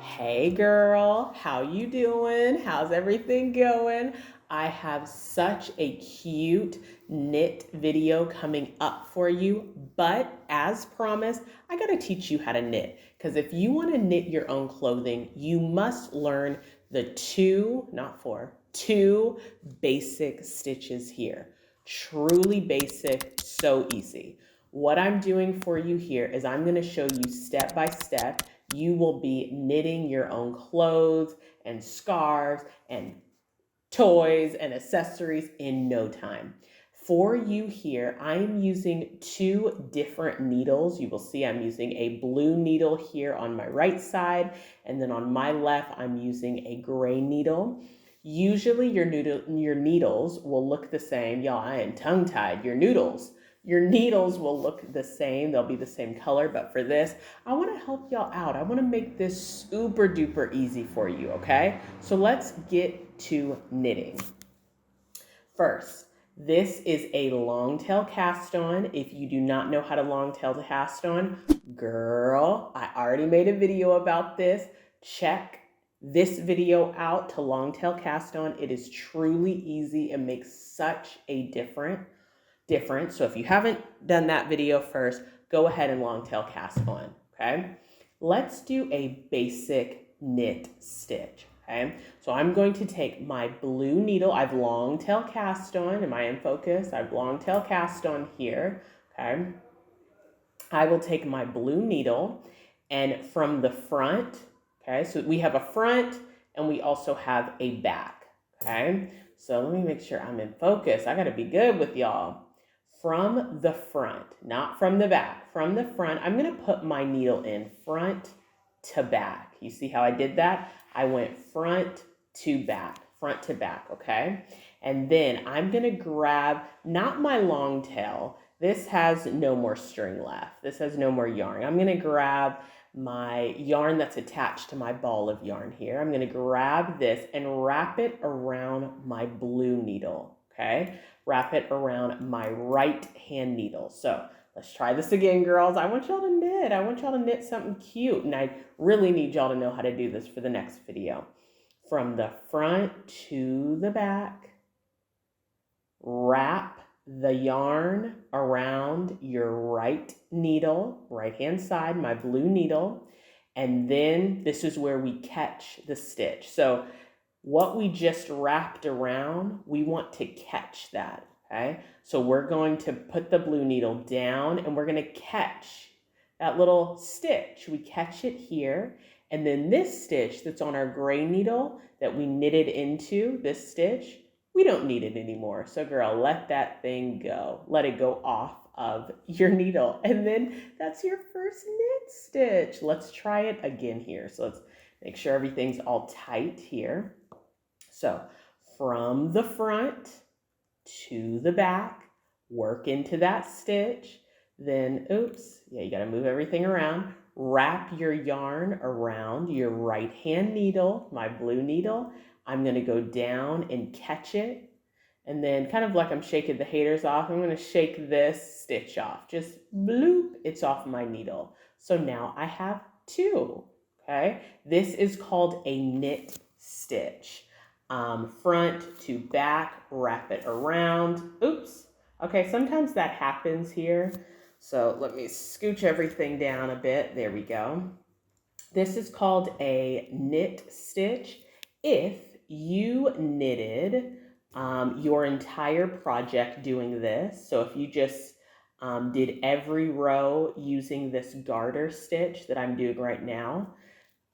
Hey girl, how you doing? How's everything going? I have such a cute knit video coming up for you, but as promised, I gotta teach you how to knit. Because if you wanna knit your own clothing, you must learn the two, not four, two basic stitches here. Truly basic, so easy. What I'm doing for you here is I'm gonna show you step by step. You will be knitting your own clothes and scarves and toys and accessories in no time. For you here, I am using two different needles. You will see I'm using a blue needle here on my right side, and then on my left, I'm using a gray needle. Usually your needles will look the same. Y'all, I am tongue-tied. Your needles will look the same. They'll be the same color, but for this, I want to help y'all out. I want to make this super duper easy for you, okay? So let's get to knitting. First, this is a long tail cast on. If you do not know how to long tail cast on, girl, I already made a video about this. Check this video out to long tail cast on. It is truly easy and makes such a difference. So if you haven't done that video first, go ahead and long tail cast on, okay? Let's do a basic knit stitch, okay? So I'm going to take my blue needle. I've long tail cast on. Am I in focus? I've long tail cast on here, okay? I will take my blue needle and from the front, okay? So we have a front and we also have a back, okay? So let me make sure I'm in focus. I gotta be good with y'all. From the front, not from the back, from the front, I'm gonna put my needle in front to back. You see how I did that? I went front to back, okay? And then I'm gonna grab, not my long tail, this has no more string left. This has no more yarn. I'm gonna grab my yarn that's attached to my ball of yarn here. I'm gonna grab this and wrap it around my blue needle, okay? Wrap it around my right hand needle. So let's try this again, girls. I want y'all to knit. I want y'all to knit something cute, and I really need y'all to know how to do this for the next video. From the front to the back, wrap the yarn around your right needle, right hand side, my blue needle, and then this is where we catch the stitch. So what we just wrapped around, we want to catch that, okay? So we're going to put the blue needle down and we're going to catch that little stitch. We catch it here, and then this stitch that's on our gray needle that we knitted into, this stitch, we don't need it anymore. So girl, let that thing go. Let it go off of your needle. And then that's your first knit stitch. Let's try it again here. So let's make sure everything's all tight here. So from the front to the back, work into that stitch. Then, oops, yeah, you gotta move everything around. Wrap your yarn around your right hand needle, my blue needle. I'm gonna go down and catch it. And then kind of like I'm shaking the haters off, I'm gonna shake this stitch off. Just bloop, it's off my needle. So now I have two, okay? This is called a knit stitch. Front to back, wrap it around. Oops, okay, sometimes that happens here. So let me scooch everything down a bit. There we go. This is called a knit stitch. If you knitted your entire project doing this, so if you just did every row using this garter stitch that I'm doing right now,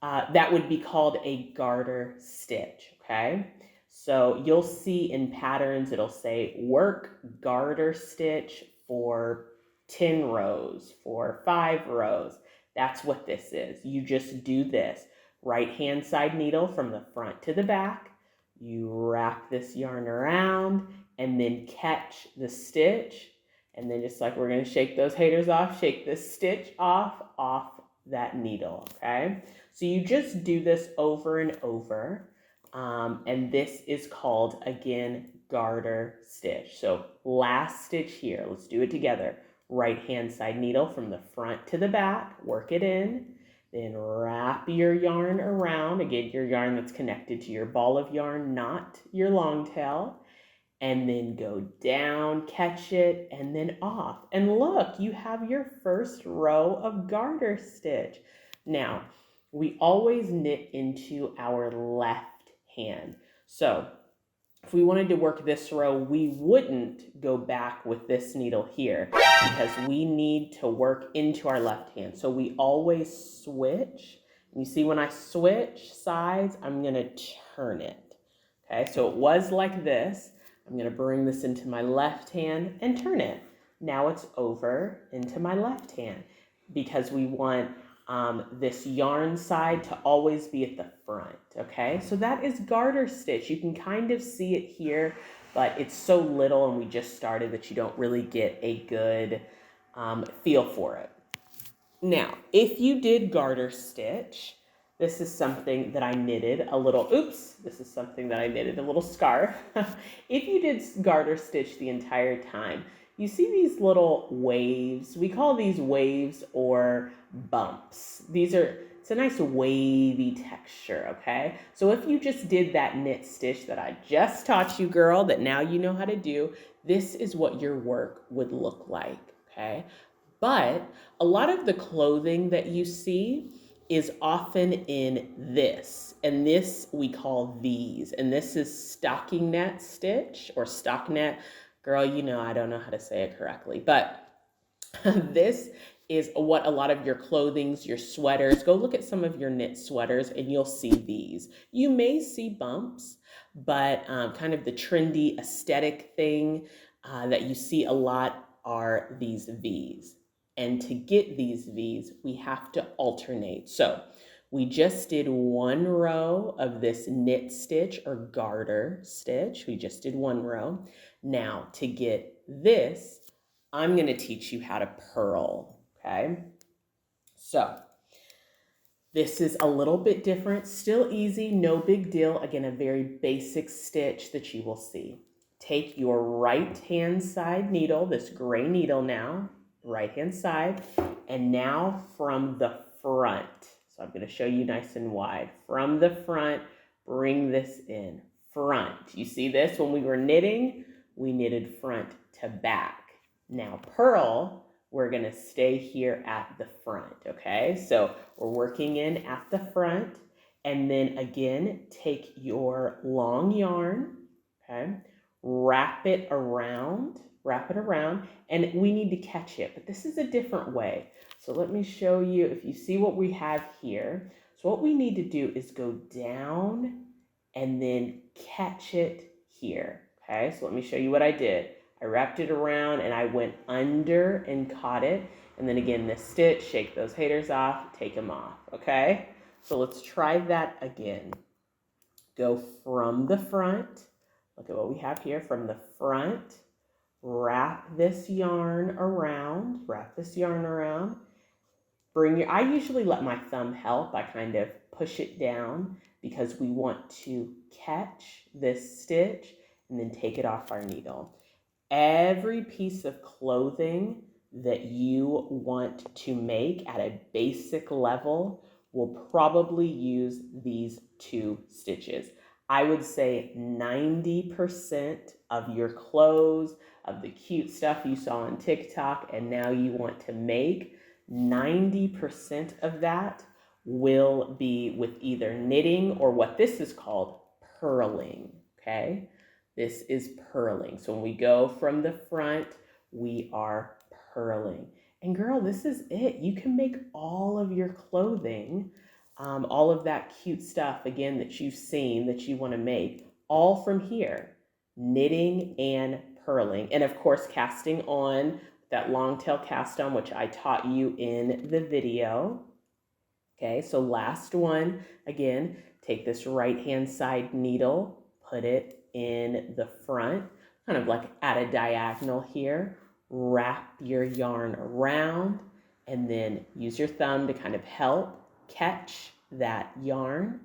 that would be called a garter stitch, okay? So you'll see in patterns, it'll say work garter stitch for 10 rows, for 5 rows. That's what this is. You just do this. Right hand side needle from the front to the back. You wrap this yarn around and then catch the stitch. And then just like we're gonna shake those haters off, shake the stitch off that needle, okay? So you just do this over and over. And this is called, again, garter stitch. So last stitch here, let's do it together. right hand side needle from the front to the back, work it in, then wrap your yarn around, again, your yarn that's connected to your ball of yarn, not your long tail, and then go down, catch it, and then off. And look, you have your first row of garter stitch. Now, we always knit into our left hand. So if we wanted to work this row, we wouldn't go back with this needle here because we need to work into our left hand. So we always switch. You see when I switch sides, I'm gonna turn it. Okay, so it was like this. I'm gonna bring this into my left hand and turn it. Now it's over into my left hand because we want this yarn side to always be at the front, okay? So that is garter stitch. You can kind of see it here, but it's so little and we just started that you don't really get a good feel for it. Now, if you did garter stitch, this is something that I knitted a little, this is something that I knitted a little scarf. If you did garter stitch the entire time, you see these little waves. We call these waves or bumps. It's a nice wavy texture, okay? So if you just did that knit stitch that I just taught you, girl, that now you know how to do, this is what your work would look like, okay? But a lot of the clothing that you see is often in this, and this we call these, and this is stockinette stitch or stockinette. Girl, you know I don't know how to say it correctly, but this is what a lot of your clothings, your sweaters, go look at some of your knit sweaters and you'll see these. You may see bumps, but kind of the trendy aesthetic thing that you see a lot are these V's. And to get these V's, we have to alternate. So we just did one row of this knit stitch or garter stitch. We just did one row. Now to get this, I'm going to teach you how to purl, okay? So this is a little bit different, still easy, no big deal. Again, a very basic stitch that you will see. Take your right hand side needle, this gray needle now, right hand side, and now from the front. So I'm going to show you nice and wide. From the front, bring this in. Front. You see this? When we were knitting, we knitted front to back. Now purl, we're going to stay here at the front, okay? So we're working in at the front, and then again, take your long yarn, okay? Wrap it around, and we need to catch it, but this is a different way. So let me show you, if you see what we have here. So what we need to do is go down and then catch it here, okay? So let me show you what I did. I wrapped it around and I went under and caught it. And then again, this stitch, shake those haters off, take them off, okay? So let's try that again. Go from the front. Look at what we have here from the front. Wrap this yarn around, I usually let my thumb help. I kind of push it down because we want to catch this stitch and then take it off our needle. Every piece of clothing that you want to make at a basic level will probably use these two stitches. I would say 90% of your clothes, of the cute stuff you saw on TikTok and now you want to make, 90% of that will be with either knitting or what this is called purling, okay? This is purling. So when we go from the front, we are purling. And girl, this is it. You can make all of your clothing, all of that cute stuff, again, that you've seen that you want to make, all from here, knitting and purling. And of course, casting on, that long tail cast on, which I taught you in the video. Okay, so last one, again, take this right hand side needle, put it in the front, kind of like at a diagonal here, wrap your yarn around, and then use your thumb to kind of help catch that yarn,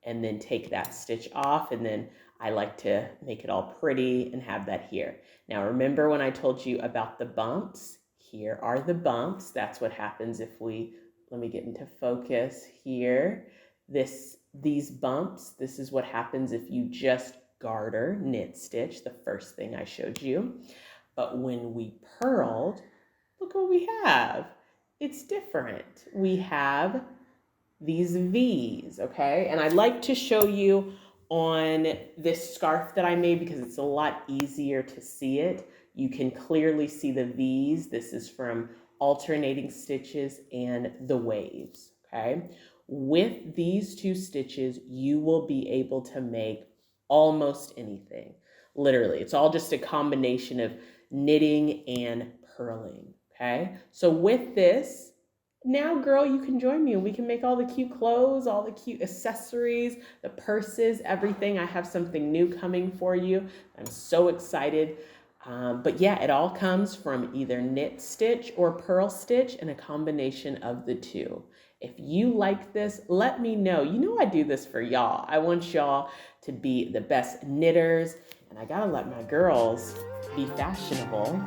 and then take that stitch off, and then I like to make it all pretty and have that here. Now remember when I told you about the bumps? Here are the bumps. That's what happens if we, let me get into focus here. These bumps, this is what happens if you just garter, knit stitch, the first thing I showed you. But when we purled, look what we have. It's different. We have these V's, okay? And I'd like to show you on this scarf that I made because it's a lot easier to see it. You can clearly see the V's. This is from alternating stitches and the waves, okay? With these two stitches, you will be able to make almost anything. Literally, it's all just a combination of knitting and purling, okay? So with this, now, girl, you can join me and we can make all the cute clothes, all the cute accessories, the purses, everything. I have something new coming for you. I'm so excited. But yeah, it all comes from either knit stitch or purl stitch and a combination of the two. If you like this, let me know. You know I do this for y'all. I want y'all to be the best knitters, and I gotta let my girls be fashionable.